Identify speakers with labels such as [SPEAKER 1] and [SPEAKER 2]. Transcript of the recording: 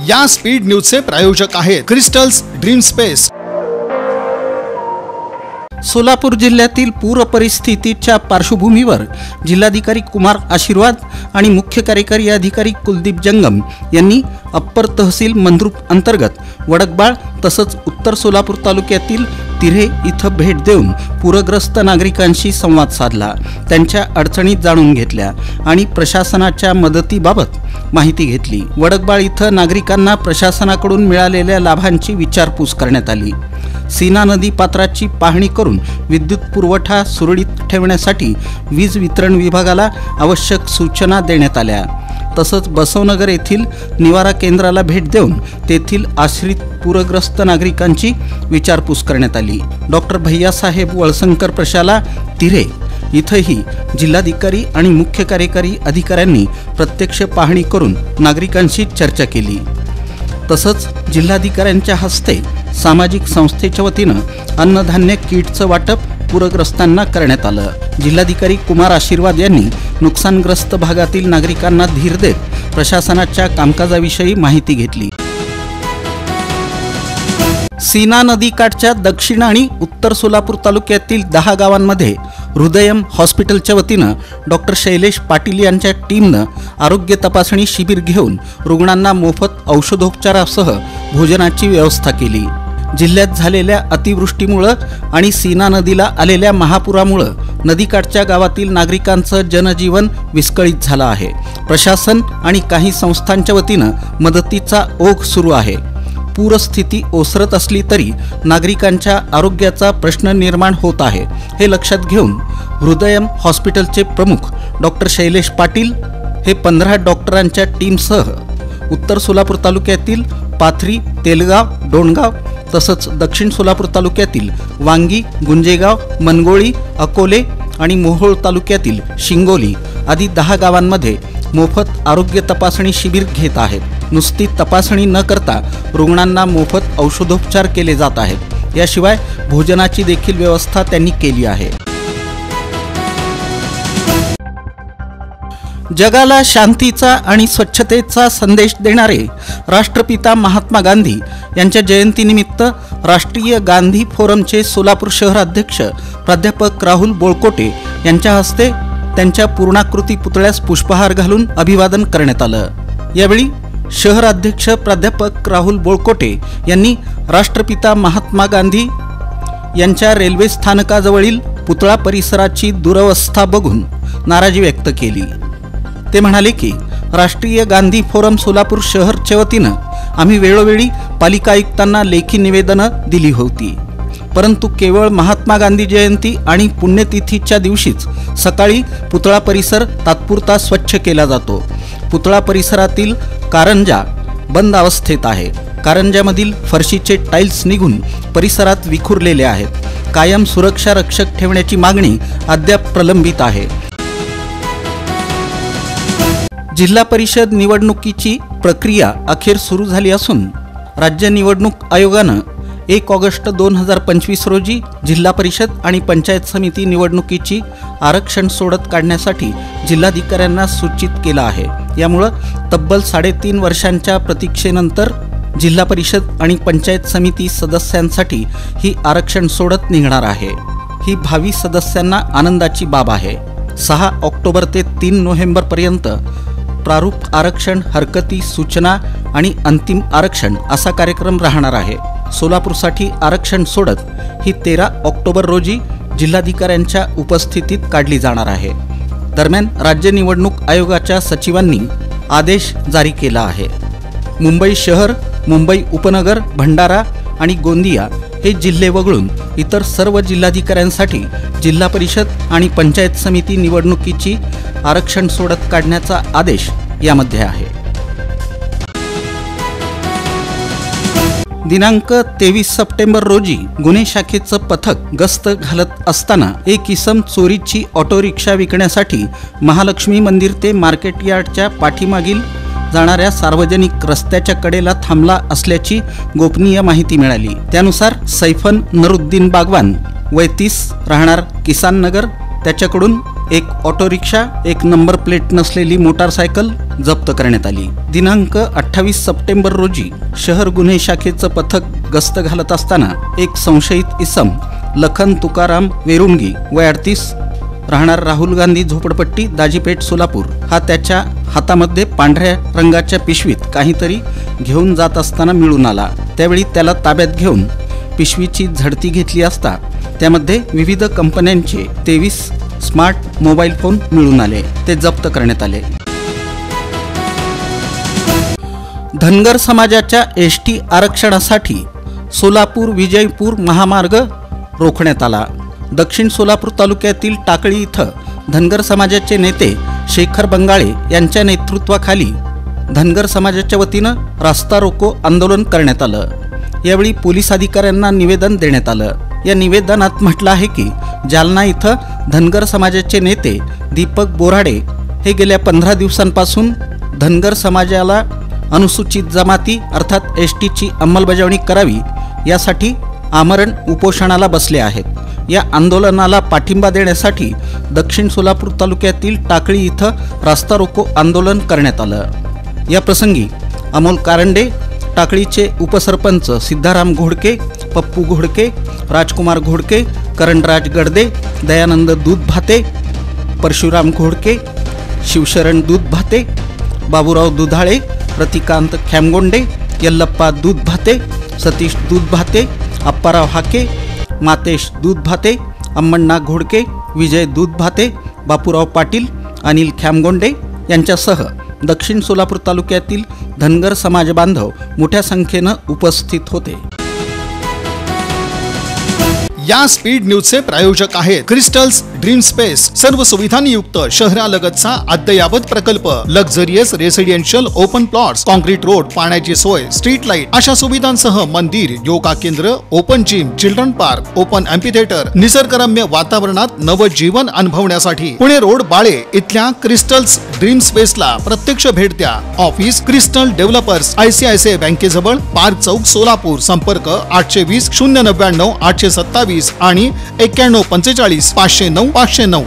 [SPEAKER 1] या स्पीड न्यूजचे प्रायोजक आहेत क्रिस्टल्स ड्रीम स्पेस।
[SPEAKER 2] सोलापूर जिल्ह्यातील पूर परिस्थितीच्या पार्श्वभूमीवर जिल्हाधिकारी कुमार आशीर्वाद आणि मुख्य कार्यकारी अधिकारी कुलदीप जंगम यांनी अप्पर तहसील मंद्रुप अंतर्गत वडकबाळ तसंच उत्तर सोलापूर तालुक्यातील तिऱ्हे इथं भेट देऊन पूरग्रस्त नागरिकांशी संवाद साधला, त्यांच्या अडचणी जाणून घेतल्या आणि प्रशासनाच्या मदतीबाबत माहिती घेतली। वडकबाळ इथं नागरिकांना प्रशासनाकडून मिळालेल्या लाभांची विचारपूस करण्यात आली। सीना नदी पात्राची पाहणी करून विद्युत पुरवठा सुरळीत ठेवण्यासाठी वीज वितरण विभागाला आवश्यक सूचना देण्यात आल्या। तसंच बसवनगर येथील निवारा केंद्राला भेट देऊन तेथील आश्रित पूरग्रस्त नागरिकांची विचारपूस करण्यात आली। डॉक्टर भैयासाहेब वळसंकर प्रशाला तिऱ्हे इथंही जिल्हाधिकारी आणि मुख्य कार्यकारी अधिकाऱ्यांनी प्रत्यक्ष पाहणी करून नागरिकांशी चर्चा केली। तसंच जिल्हाधिकाऱ्यांच्या हस्ते सामाजिक संस्थेच्या वतीनं अन्नधान्य किटचं वाटप पूरग्रस्तांना करण्यात आलं। जिल्हाधिकारी कुमार आशीर्वाद यांनी नुकसानग्रस्त भागातील नागरिकांना धीर देत प्रशासनाच्या कामकाजाविषयी माहिती घेतली। सीना नदीकाठच्या दक्षिण आणि उत्तर सोलापूर तालुक्यातील 10 गावांमध्ये हृदयम हॉस्पिटलच्या वतीनं डॉक्टर शैलेश पाटील यांच्या टीमनं आरोग्य तपासणी शिबिर घेऊन रुग्णांना मोफत औषधोपचारासह भोजनाची व्यवस्था केली। जिल्ह्यात झालेल्या अतिवृष्टीमुळे आणि सीना नदीला आलेल्या महापुरामुळे नदीकाठच्या गावातील नागरिकांचं जनजीवन विस्कळीत झालं आहे। प्रशासन आणि काही संस्थांच्या वतीनं मदतीचा ओघ सुरू आहे। पूरस्थिती ओसरत असली तरी नागरिकांच्या आरोग्याचा प्रश्न निर्माण होत आहे। हे लक्षात घेऊन हृदयम हॉस्पिटलचे प्रमुख डॉक्टर शैलेश पाटील हे 15 डॉक्टरांच्या टीमसह उत्तर सोलापूर तालुक्यातील पाथरी, तेलगाव, डोणगाव तसंच दक्षिण सोलापूर तालुक्यातील वांगी, गुंजेगाव, मनगोळी, अकोले आणि मोहोळ तालुक्यातील शिंगोली आदी 10 गावांमध्ये मोफत आरोग्य तपासणी शिबिर घेत आहेत। नुसती तपासणी न करता रुग्णांना मोफत औषधोपचार केले जात आहेत। याशिवाय भोजनाची देखील व्यवस्था त्यांनी केली आहे। जगाला शांतीचा आणि स्वच्छतेचा संदेश देणारे राष्ट्रपिता महात्मा गांधी यांच्या जयंतीनिमित्त राष्ट्रीय गांधी फोरमचे सोलापूर शहर अध्यक्ष प्राध्यापक राहुल बोळकोटे यांच्या हस्ते त्यांच्या पूर्णाकृती पुतळ्यास पुष्पहार घालून अभिवादन करण्यात आलं। यावेळी शहर अध्यक्ष प्राध्यापक राहुल बोळकोटे यांनी राष्ट्रपिता महात्मा गांधी यांच्या रेल्वे स्थानकाजवळील पुतळा परिसराची दुरवस्था बघून नाराजी व्यक्त केली। ते म्हणाले की राष्ट्रीय गांधी फोरम सोलापूर शहरच्या वतीनं आम्ही वेळोवेळी पालिका आयुक्तांना लेखी निवेदनं दिली होती, परंतु केवळ महात्मा गांधी जयंती आणि पुण्यतिथीच्या दिवशीच सकाळी पुतळा परिसर तात्पुरता स्वच्छ केला जातो। पुतळा परिसरातील कारंजा बंद अवस्थेत आहे। कारंजामधील फरशीचे टाइल्स निघून परिसरात विखुरलेले आहेत। कायम सुरक्षा रक्षक ठेवण्याची मागणी अद्याप प्रलंबित आहे। जिल्हा परिषद निवडणुकीची प्रक्रिया अखेर सुरू झाली असून राज्य निवडणूक आयोगानं 1 ऑगस्ट 2025 रोजी जिल्हा परिषद आणि पंचायत समिती निवडणुकीची आरक्षण सोडत काढण्यासाठी जिल्हाधिकाऱ्यांना सूचित केलं आहे। यामुळे तब्बल 3.5 वर्षांच्या प्रतीक्षेनंतर जिल्हा परिषद आणि पंचायत समिती सदस्यांसाठी ही आरक्षण सोडत निघणार आहे। ही भावी सदस्यांना आनंदाची बाब आहे। 6 ऑक्टोबर ते 3 नोव्हेंबरपर्यंत प्रारूप आरक्षण, हरकती, सूचना आणि अंतिम आरक्षण असा कार्यक्रम राहणार आहे। सोलापूरसाठी आरक्षण सोडत ही 13 ऑक्टोबर रोजी जिल्हाधिकाऱ्यांच्या उपस्थितीत काढली जाणार आहे। दरम्यान राज्य निवडणूक आयोगाच्या सचिवांनी आदेश जारी केला आहे। मुंबई शहर, मुंबई उपनगर, भंडारा आणि गोंदिया हे जिल्हे वगळून इतर सर्व जिल्हाधिकाऱ्यांसाठी जिल्हा परिषद आणि पंचायत समिती निवडणुकीची आरक्षण सोडत काढण्याचा आदेश यामध्ये आहे। दिनांक 23 सप्टेंबर रोजी गुन्हे शाखेचं पथक गस्त घालत असताना एक इसम चोरीची ऑटो रिक्षा विकण्यासाठी महालक्ष्मी मंदिर ते मार्केट यार्डच्या पाठीमागील जाणाऱ्या सार्वजनिक रस्त्याच्या कडेला थांबला असल्याची गोपनीय माहिती मिळाली। त्यानुसार सैफन नरुद्दीन बागवान वय 30 राहणार किसान नगर त्याच्याकडून एक ऑटो रिक्षा, एक नंबर प्लेट नसलेली मोटारसायकल जप्त करण्यात आली. दिनांक 28 सप्टेंबर रोजी शहर गुन्हे शाखेचं पथक गस्त घालत असताना एक संशयित इसम लखन तुकाराम वेरुंगी वय 38 राहणार राहुल गांधी झोपडपट्टी दाजीपेठ सोलापूर हा त्याच्या हातामध्ये पांढऱ्या रंगाच्या पिशवीत काहीतरी घेऊन जात असताना मिळून आला. त्यावेळी त्याला ताब्यात घेऊन पिशवीची झडती घेतली असता त्यामध्ये विविध कंपन्यांचे 23 स्मार्ट मोबाईल फोन मिळून आले. ते जप्त करण्यात आले. धनगर समाजाच्या एसटी आरक्षणासाठी सोलापूर विजयपूर महामार्ग रोखण्यात आला. दक्षिण सोलापूर तालुक्यातील टाकळी इथं धनगर समाजाचे नेते शेखर बंगाळे यांच्या नेतृत्वाखाली धनगर समाजाच्या वतीनं रास्ता रोको आंदोलन करण्यात आलं. यावेळी पोलीस अधिकाऱ्यांना निवेदन देण्यात आलं. या निवेदनात म्हटलं आहे की जालना इथं धनगर समाजाचे नेते दीपक बोराडे हे गेल्या 15 दिवसांपासून धनगर समाजाला अनुसूचित जमाती अर्थात एसटीची अंमलबजावणी करावी यासाठी आमरण उपोषणाला बसले आहेत. या आंदोलनाला पाठिंबा देण्यासाठी दक्षिण सोलापूर तालुक्यातील टाकळी इथं रास्ता रोको आंदोलन करण्यात आलं. या प्रसंगी अमोल कारंडे, टाकळीचे उपसरपंच सिद्धाराम घोडके, पप्पू घोडके, राजकुमार घोडके, करणराज गडदे, दयानंद दूधभाते, परशुराम घोडके, शिवशरण दूधभाते, बाबूराव दुधाळे, प्रतिकांत खॅमगोंडे, यल्लप्पा दूधभाते, सतीश दूधभाते, अप्पाराव हाके, मातेश दूधभाते, अम्मण्णा घोडके, विजय दूधभाते, बापूराव पाटील, अनिल खॅमगोंडे यांच्यासह दक्षिण सोलापूर तालुक्यातील धनगर समाज बांधव मोठ्या संख्येनं उपस्थित होते.
[SPEAKER 1] या स्पीड न्यूजचे प्रायोजक आहेत क्रिस्टल्स ड्रीम स्पेस. सर्व सुविधांनी युक्त शहरालगतचा अद्ययावत प्रकल्प. Luxurious residential open plots, concrete road, पाण्याची सोय, स्ट्रीट लाईट अशा सुविधांसह मंदिर, योगा केंद्र, open gym, children park, open amphitheatre, निसर्गरम्य वातावरणात नवजीवन अनुभवण्यासाठी पुणे रोड बाळे इथल्या क्रिस्टल्स ड्रीम स्पेसला प्रत्यक्ष भेट द्या. ऑफिस क्रिस्टल डेव्हलपर्स, ICICI बँकेजवळ, पार्क चौक, सोलापूर. संपर्क 820 099 827 आणि 91 45 509 509.